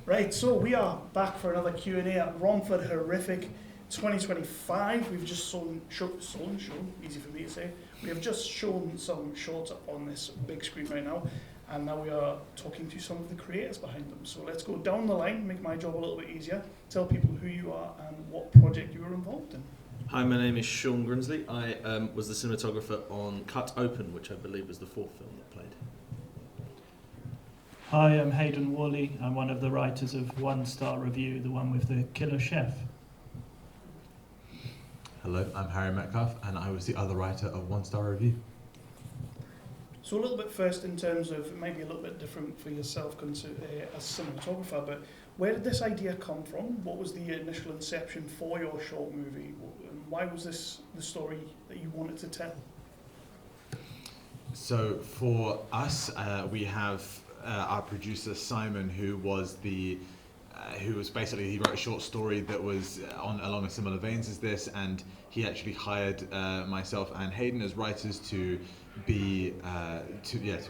Right, so we are back for another Q&A at Romford Horrific 2025. We've just easy for me to say. We have just shown some shorts up on this big screen right now, and now we are talking to some of the creators behind them. So let's go down the line, make my job a little bit easier. Tell people who you are and what project you were involved in. Hi, my name is Shaun Grimsley. I was the cinematographer on Cut Open, which I believe was the fourth film that played. Hi, I'm Haydn Worley. I'm one of the writers of One Star Review, the one with the killer chef. Hello, I'm Harry Metcalfe, and I was the other writer of One Star Review. So a little bit first in terms of, it might be a little bit different for yourself as cinematographer, but where did this idea come from? What was the initial inception for your short movie? And why was this the story that you wanted to tell? So for us, we have our producer Simon, who basically, he wrote a short story that was along a similar veins as this, and he actually hired myself and Haydn as writers to be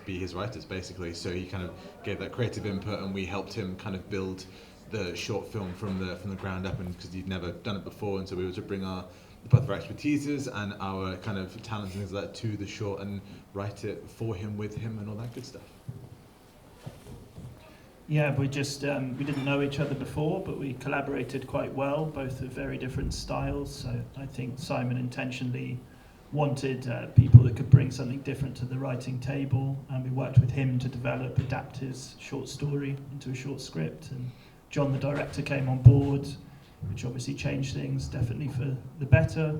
his writers basically. So he kind of gave that creative input, and we helped him kind of build the short film from the ground up, and because he'd never done it before, and so we were to bring both of our expertises and our kind of talents and things like that to the short and write it for him, with him, and all that good stuff. Yeah, we didn't know each other before, but we collaborated quite well, both of very different styles. So I think Simon intentionally wanted people that could bring something different to the writing table, and we worked with him to adapt his short story into a short script. And John, the director, came on board, which obviously changed things definitely for the better.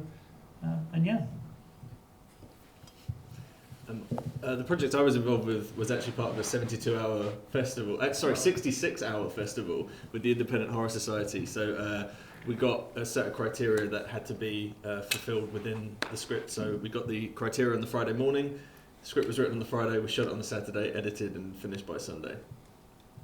The project I was involved with was actually part of a 72-hour festival, 66-hour festival with the Independent Horror Society. So we got a set of criteria that had to be fulfilled within the script. So we got the criteria on the Friday morning, the script was written on the Friday, we shot it on the Saturday, edited and finished by Sunday.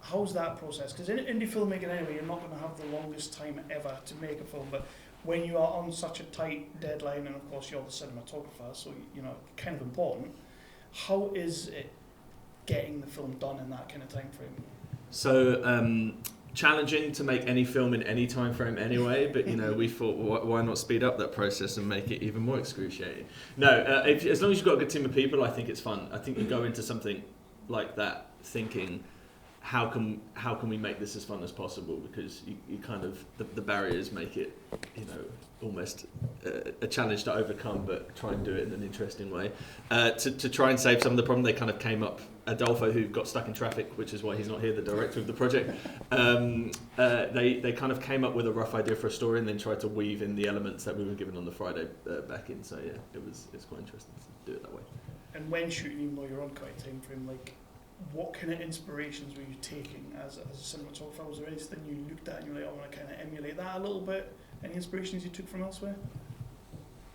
How's that process? Because in indie filmmaking anyway, you're not going to have the longest time ever to make a film, but when you are on such a tight deadline, and of course you're the cinematographer, so kind of important, how is it getting the film done in that kind of time frame? So challenging to make any film in any time frame anyway, but we thought, why not speed up that process and make it even more excruciating? No, as long as you've got a good team of people, I think it's fun. I think you go into something like that thinking, how can we make this as fun as possible? Because you kind of, the barriers make it, almost a challenge to overcome, but try and do it in an interesting way. To try and save some of the problem, they kind of came up, Adolfo, who got stuck in traffic, which is why he's not here, the director of the project, they kind of came up with a rough idea for a story and then tried to weave in the elements that we were given on the Friday back in. So yeah, it's quite interesting to do it that way. And when shooting, even though you're on quite a time frame, what kind of inspirations were you taking as a cinematographer? Was there anything you looked at and you were like, I want to kind of emulate that a little bit? Any inspirations you took from elsewhere?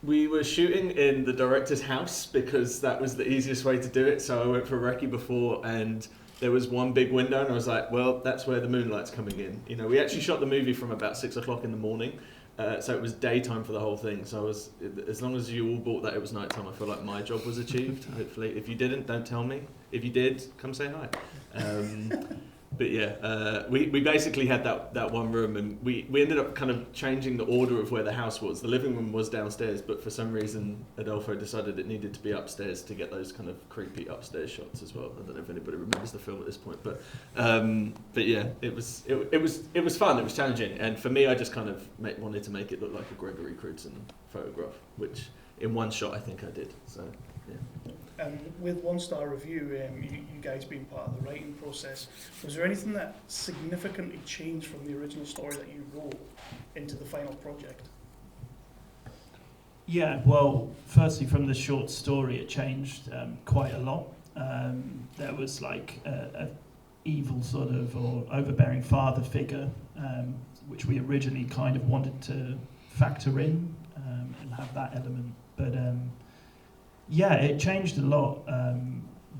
We were shooting in the director's house because that was the easiest way to do it. So I went for recce before, and there was one big window, and I was like, well, that's where the moonlight's coming in. We actually shot the movie from about 6 o'clock in the morning. So it was daytime for the whole thing. So as long as you all bought that it was nighttime, I feel like my job was achieved, hopefully. If you didn't, don't tell me. If you did, come say hi. But yeah, we basically had that one room, and we ended up kind of changing the order of where the house was. The living room was downstairs, but for some reason Adolfo decided it needed to be upstairs to get those kind of creepy upstairs shots as well. I don't know if anybody remembers the film at this point, but yeah, it was fun. It was challenging, and for me, I just kind of wanted to make it look like a Gregory Crewdson photograph, which in one shot I think I did. So yeah. With One Star Review, you guys being part of the writing process, was there anything that significantly changed from the original story that you wrote into the final project? Yeah, well, firstly, from the short story, it changed quite a lot. There was like a evil sort of or overbearing father figure, which we originally kind of wanted to factor in and have that element, but yeah, it changed a lot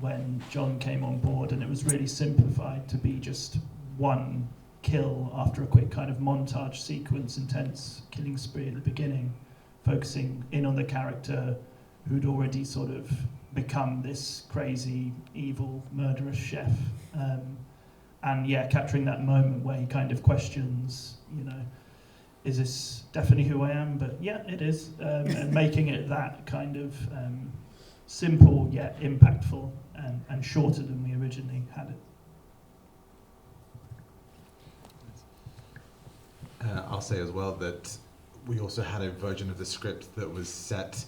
when John came on board, and it was really simplified to be just one kill after a quick kind of montage sequence, intense killing spree at the beginning, focusing in on the character who'd already sort of become this crazy, evil, murderous chef. and yeah, capturing that moment where he kind of questions, is this definitely who I am? But yeah, it is, and making it that kind of simple yet impactful and shorter than we originally had it. I'll say as well that we also had a version of the script that was set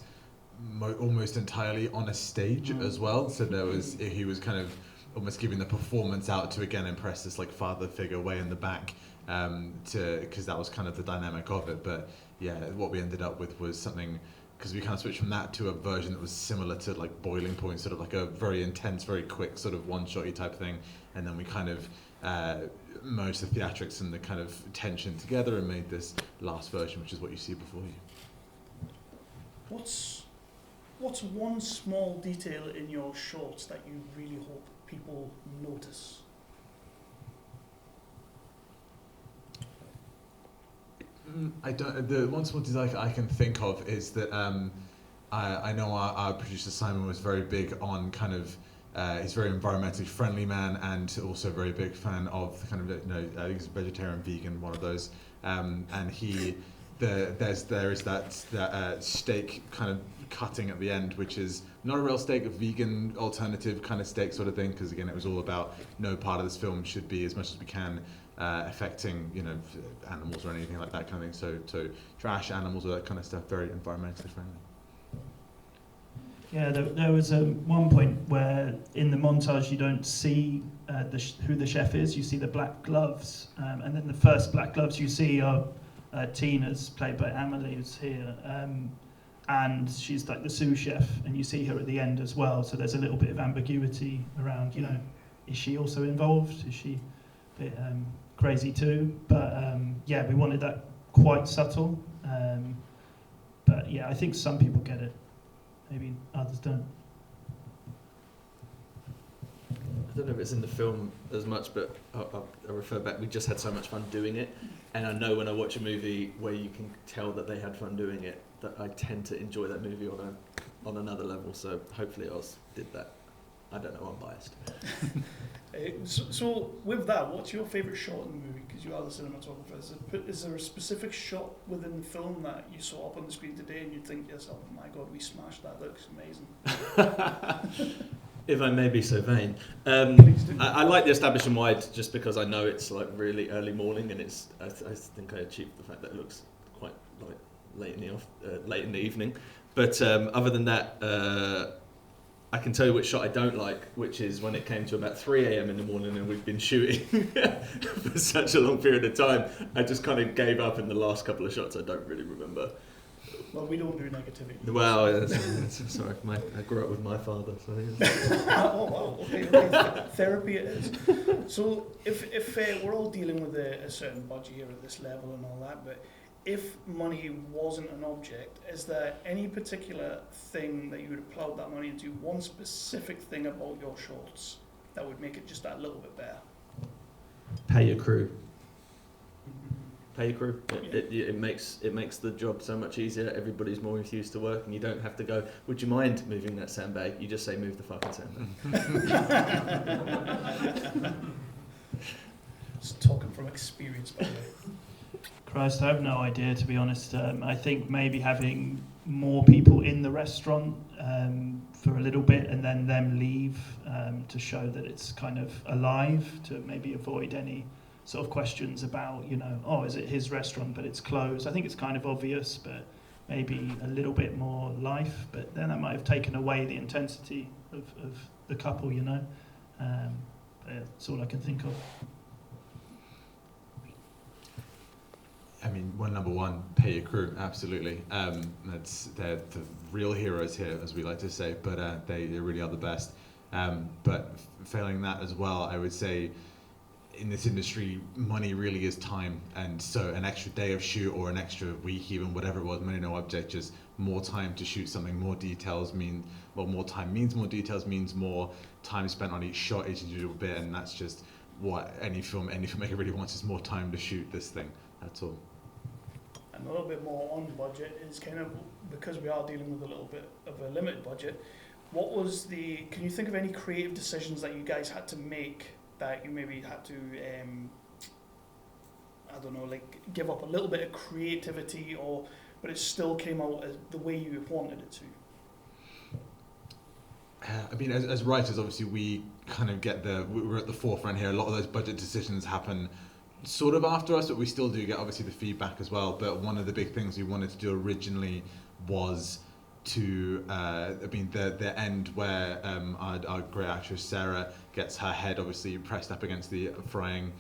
almost entirely on a stage as well. So he was kind of almost giving the performance out to again impress this like father figure way in the back, because that was kind of the dynamic of it. But yeah, what we ended up with was something, because we kind of switched from that to a version that was similar to like Boiling Point, sort of like a very intense, very quick sort of one-shotty type thing, and then we kind of merged the theatrics and the kind of tension together and made this last version, which is what you see before you. What's one small detail in your shorts that you really hope people notice? The one small detail I can think of is that I know our producer Simon was very big on kind of he's a very environmentally friendly man, and also a very big fan of the kind of I think he's vegetarian, vegan, one of those, and there is that steak kind of cutting at the end, which is not a real steak, a vegan alternative kind of steak sort of thing, because again it was all about no part of this film should be, as much as we can, affecting animals or anything like that kind of thing, so trash, animals, all that kind of stuff, very environmentally friendly. Yeah, there was one point where in the montage you don't see who the chef is, you see the black gloves, and then the first black gloves you see are Tina's, played by Amelie, who's here, and she's like the sous chef, and you see her at the end as well, so there's a little bit of ambiguity around, is she also involved? Is she a bit crazy too? But yeah, we wanted that quite subtle, but yeah, I think some people get it, maybe others don't. I don't know if it's in the film as much, but I'll refer back. We just had so much fun doing it, and I know when I watch a movie where you can tell that they had fun doing it, that I tend to enjoy that movie on another level. So hopefully Oz did that. I don't know, I'm biased. So with that, what's your favourite shot in the movie? Because you are the cinematographer. Is there a specific shot within the film that you saw up on the screen today and you think to yourself, oh my God, we smashed that, looks amazing? If I may be so vain. I like the establishing wide just because I know it's like really early morning, and I think I achieved the fact that it looks quite like late in the evening. But other than that, I can tell you which shot I don't like, which is when it came to about 3 a.m. in the morning and we'd been shooting for such a long period of time. I just kind of gave up in the last couple of shots. I don't really remember. Well, we don't do negativity. Well, sorry, I grew up with my father. So yeah. Oh wow, okay. Therapy it is. So if we're all dealing with a certain budget here at this level and all that, but if money wasn't an object, is there any particular thing that you would have plowed that money into, one specific thing about your shorts that would make it just that little bit better? Pay your crew. Pay your crew. It makes the job so much easier. Everybody's more enthused to work, and you don't have to go, would you mind moving that sandbag? You just say, move the fucking sandbag. Just talking from experience, by the way. Christ, I have no idea, to be honest. I think maybe having more people in the restaurant for a little bit and then them leave to show that it's kind of alive, to maybe avoid any sort of questions about, is it his restaurant but it's closed? I think it's kind of obvious, but maybe a little bit more life. But then that might have taken away the intensity of the couple, but that's all I can think of. I mean, number one, pay your crew, absolutely. They're the real heroes here, as we like to say, but they really are the best. But failing that as well, I would say in this industry, money really is time. And so an extra day of shoot or an extra week, even whatever it was, money no object, just more time to shoot something, more details more time means more details, means more time spent on each shot, each individual bit. And that's just what any filmmaker really wants, is more time to shoot this thing. That's all. A little bit more on budget is kind of, because we are dealing with a little bit of a limited budget, can you think of any creative decisions that you guys had to make that you maybe had to, I don't know, like give up a little bit of creativity, but it still came out as the way you wanted it to? I mean, as writers, obviously, we kind of we're at the forefront here. A lot of those budget decisions happen sort of after us, but we still do get, obviously, the feedback as well. But one of the big things we wanted to do originally was to, the end where our great actress Sarah gets her head obviously pressed up against the frying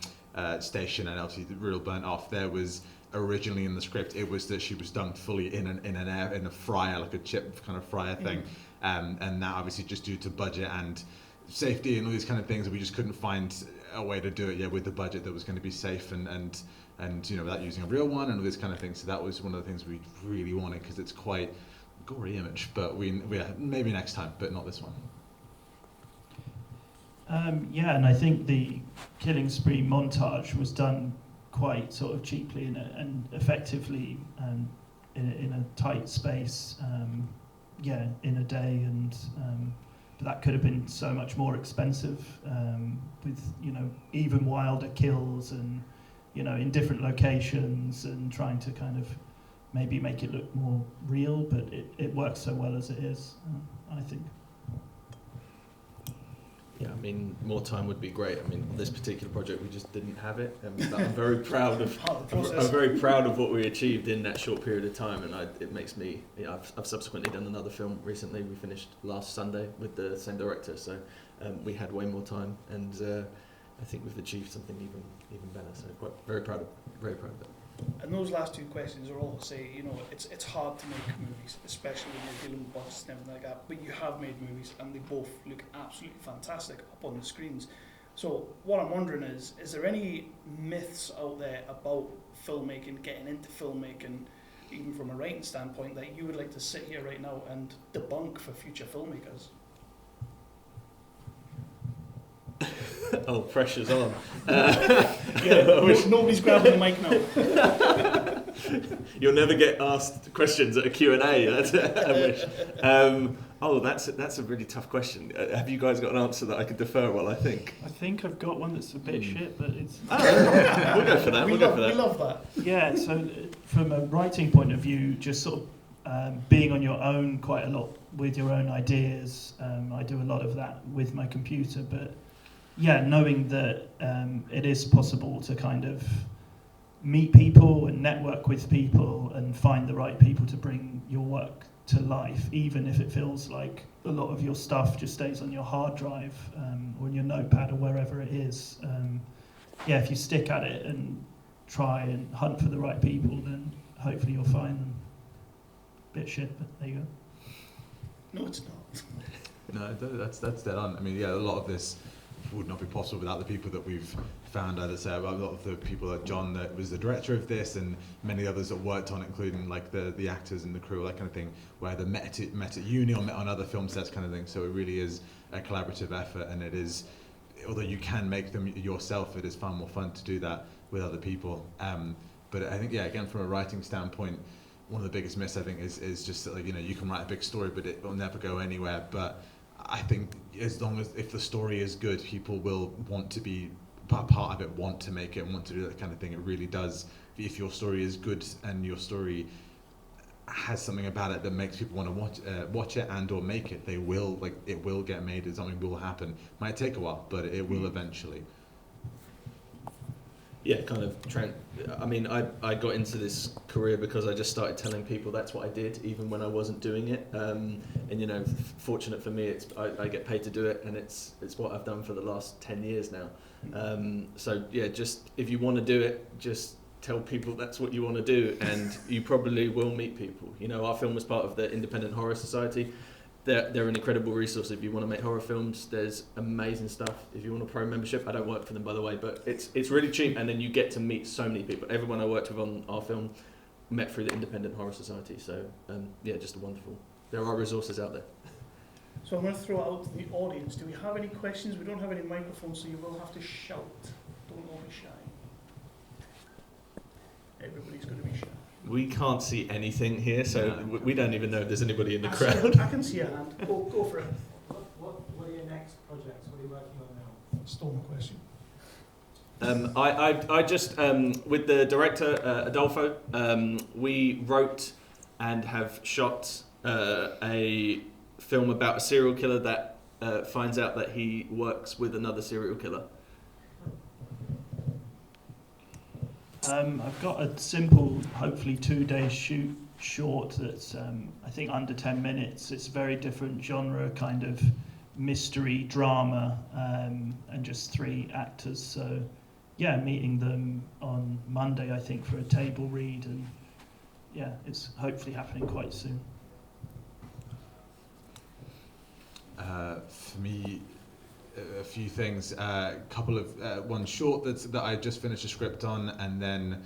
station and obviously real burnt off. There was originally in the script, it was that she was dunked fully in a fryer, like a chip kind of fryer thing. And that obviously just due to budget and safety and all these kind of things, we just couldn't find a way to do it with the budget that was going to be safe and without using a real one and all this kind of thing. So that was one of the things we really wanted, because it's quite a gory image, but we maybe next time, but not this one. And I think the killing spree montage was done quite sort of cheaply and effectively in a tight space. In a day, and but that could have been so much more expensive, with even wilder kills and in different locations, and trying to kind of maybe make it look more real, but it works so well as it is, I think. Yeah, I mean, more time would be great. I mean, this particular project, we just didn't have it. But I'm very proud of. I'm very proud of what we achieved in that short period of time, and it makes me. I've subsequently done another film recently. We finished last Sunday with the same director, so we had way more time, and I think we've achieved something even better. So very proud of it. And those last two questions are all to say, it's hard to make movies, especially when you're dealing with budgets and everything like that, but you have made movies and they both look absolutely fantastic up on the screens. So what I'm wondering is there any myths out there about filmmaking, getting into filmmaking, even from a writing standpoint, that you would like to sit here right now and debunk for future filmmakers? Oh, pressure's on. Nobody's grabbing the mic now. You'll never get asked questions at a Q&A. I wish. That's a really tough question. Have you guys got an answer that I could defer while I think? I think I've got one that's a bit shit, but it's... We'll go for that. We love that. Yeah, so from a writing point of view, just sort of being on your own quite a lot with your own ideas. I do a lot of that with my computer, but knowing that it is possible to kind of meet people and network with people and find the right people to bring your work to life, even if it feels like a lot of your stuff just stays on your hard drive or in your notepad or wherever it is. If you stick at it and try and hunt for the right people, then hopefully you'll find them. Bit shit, but there you go. No, it's not. No, that's dead on. I mean, a lot of this would not be possible without the people that we've found. I'd say about a lot of the people that John, that was the director of this, and many others that worked on it, including like the actors and the crew, that kind of thing, where they met at uni or met on other film sets, kind of thing. So it really is a collaborative effort, and it is, although you can make them yourself, it is far more fun to do that with other people. But I think, again, from a writing standpoint, one of the biggest myths, I think, is just that, you can write a big story, but it will never go anywhere. But I think if the story is good, people will want to be part of it, want to make it, and want to do that kind of thing. It really does. If your story is good and your story has something about it that makes people want to watch it and or make it, it will get made, and something will happen. Might take a while, but it will eventually. I mean, I got into this career because I just started telling people that's what I did, even when I wasn't doing it. And fortunate for me, I get paid to do it, and it's what I've done for the last 10 years now. Just if you want to do it, just tell people that's what you want to do, and you probably will meet people. Our film was part of the Independent Horror Society. They're an incredible resource if you want to make horror films. There's amazing stuff. If you want a pro membership, I don't work for them, by the way, but it's really cheap, and then you get to meet so many people. Everyone I worked with on our film met through the Independent Horror Society. So just wonderful. There are resources out there. So I'm going to throw it out to the audience. Do we have any questions? We don't have any microphones, so you will have to shout. Don't all be shy. Everybody's going to be shy. We can't see anything here, so we don't even know if there's anybody in the crowd. I can see a hand. Go for it. What are your next projects? What are you working on now? Stole my question. I just, with the director, Adolfo, we wrote and have shot a film about a serial killer that finds out that he works with another serial killer. I've got a simple, hopefully 2-day shoot short that's I think under 10 minutes. It's a very different genre, kind of mystery drama, and just 3 actors. So yeah, meeting them on Monday I think for a table read, and yeah, it's hopefully happening quite soon. For me, a few things. Couple of one short that I just finished a script on, and then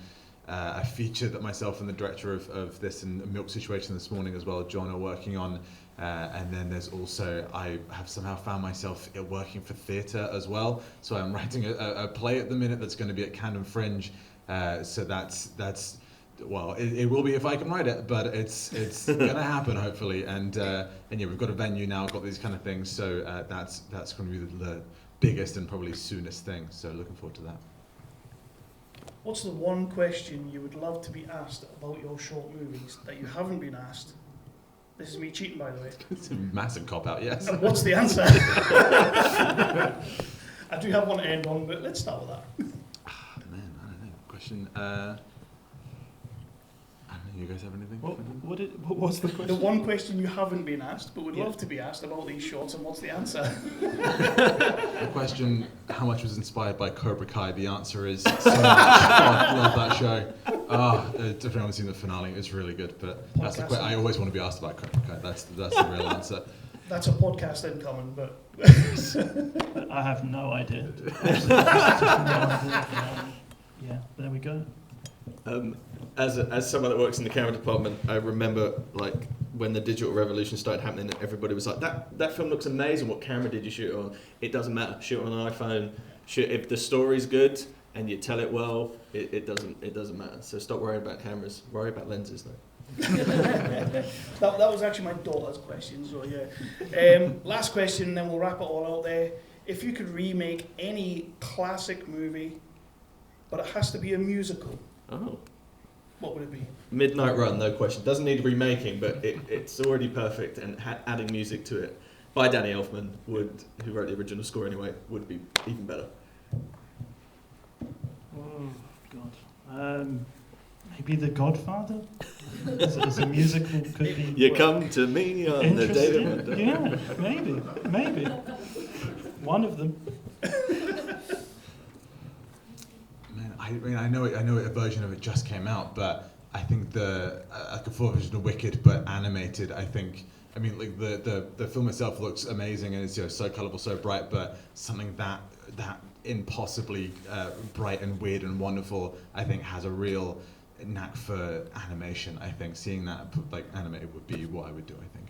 a feature that myself and the director of this and the Milk Situation this morning as well, John, are working on. And then there's also, I have somehow found myself working for theatre as well. So I'm writing a play at the minute that's going to be at Camden Fringe. So that's well, it will be if I can write it, but it's going to happen hopefully. And yeah, we've got a venue now, got these kind of things. So that's going to be the biggest and probably soonest thing. So looking forward to that. What's the one question you would love to be asked about your short movies that you haven't been asked? This is me cheating, by the way. It's a massive cop-out, yes. And what's the answer? I do have one to end on, but let's start with that. Man, I don't know. Question. I don't know. You guys have anything? What's the question? The one question you haven't been asked, but would love to be asked about these shorts, and what's the answer? The question: how much was inspired by Cobra Kai? The answer is so much. I love that show. If anyone's seen the finale, it's really good. But that's the question. I always want to be asked about Cobra Kai. That's the real answer. That's a podcast incoming, but I have no idea. Yeah, there we go. As someone that works in the camera department, I remember like when the digital revolution started happening, everybody was like, "That film looks amazing. What camera did you shoot it on?" It doesn't matter. Shoot it on an iPhone. Shoot if the story's good and you tell it well. It doesn't matter. So stop worrying about cameras. Worry about lenses though. that was actually my daughter's question. So yeah. Last question, then we'll wrap it all out there. If you could remake any classic movie, but it has to be a musical. Oh. What would it be? Midnight Run, no question. Doesn't need remaking, but it's already perfect, and adding music to it by Danny Elfman who wrote the original score anyway, would be even better. Oh God. Maybe The Godfather? as a musical could be. You come to me on the day that... Yeah, maybe. One of them. I know a version of it just came out, but I think the full version of Wicked, but animated. Like the film itself looks amazing, and it's so colourful, so bright. But something that impossibly bright and weird and wonderful, I think, has a real knack for animation. I think seeing that animated would be what I would do. I think.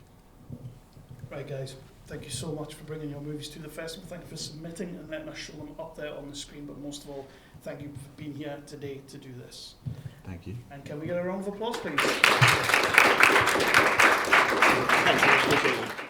Right, guys. Thank you so much for bringing your movies to the festival. Thank you for submitting and letting us show them up there on the screen. But most of all, thank you for being here today to do this. Thank you. And can we get a round of applause, please? Thanks, appreciate it.